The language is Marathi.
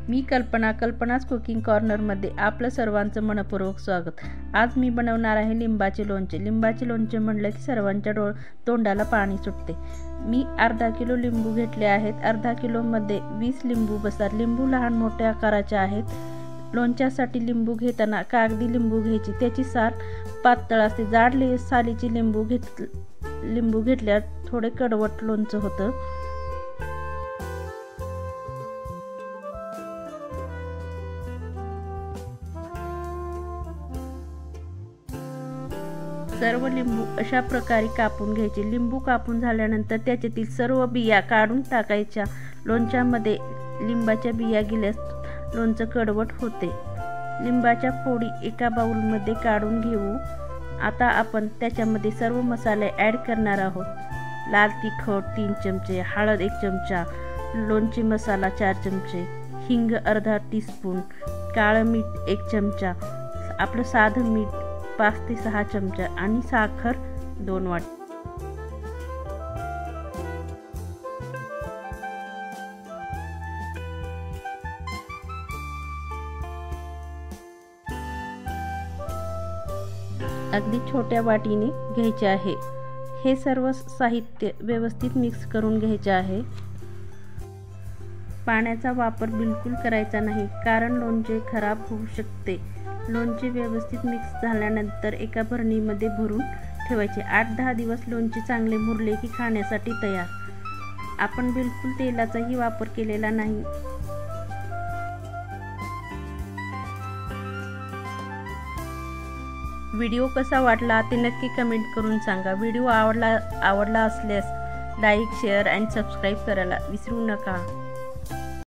मी कल्पनाच कुकिंग कॉर्नरमध्ये आपलं सर्वांचं मनपूर्वक स्वागत। आज मी बनवणार आहे लिंबाचे लोणचे। लिंबाचे लोणचे म्हणलं की सर्वांच्या तोंडाला पाणी सुटते। मी अर्धा किलो लिंबू घेतले आहेत। अर्धा किलोमध्ये 20 लिंबू बसतात। लिंबू लहान मोठ्या आकाराचे आहेत। लोणच्यासाठी लिंबू घेताना कागदी लिंबू घ्यायची, त्याची साल पातळ असते। जाड सालीची लिंबू घेतल्यावर थोडे कडवट लोणचं होतं। सर्व लिंबू अशा प्रकारे कापून घ्यायचे। लिंबू कापून झाल्यानंतर त्याच्यातील सर्व बिया काढून टाकायच्या। लोणच्यामध्ये लिंबाच्या बिया गेल्यास लोणचं कडवट होते। लिंबाच्या फोडी एका बाउलमध्ये काढून घेऊ। आता आपण त्याच्यामध्ये सर्व मसाले ॲड करणार आहोत। लाल तिखट 3 चमचे, हळद 1 चमचा, लोणची मसाला 4 चमचे, हिंग अर्धा टीस्पून, काळं मीठ 1 चमचा, आपलं साधं मीठ 5 ते 6 चमचा आणि साखर 2 वाटी। अगदी छोट्या वाटीने घ्यायचे आहे। हे सर्व साहित्य व्यवस्थित मिक्स करून घ्यायचे आहे। पाण्याचा वापर बिलकुल करायचा नाही, कारण लोणचे खराब होऊ शकते। लोणचे व्यवस्थित मिक्स झाल्यानंतर एका भरणीमध्ये भरून ठेवायचे। 8-10 दिवस लोणचे चांगले मुरले की खाण्यासाठी तयार। आपण बिलकुल तेलाचाही वापर केलेला नाही। व्हिडिओ कसा वाटला ते नक्की कमेंट करून सांगा। व्हिडिओ आवडला असल्यास लाईक, शेअर आणि सबस्क्राईब करायला विसरू नका।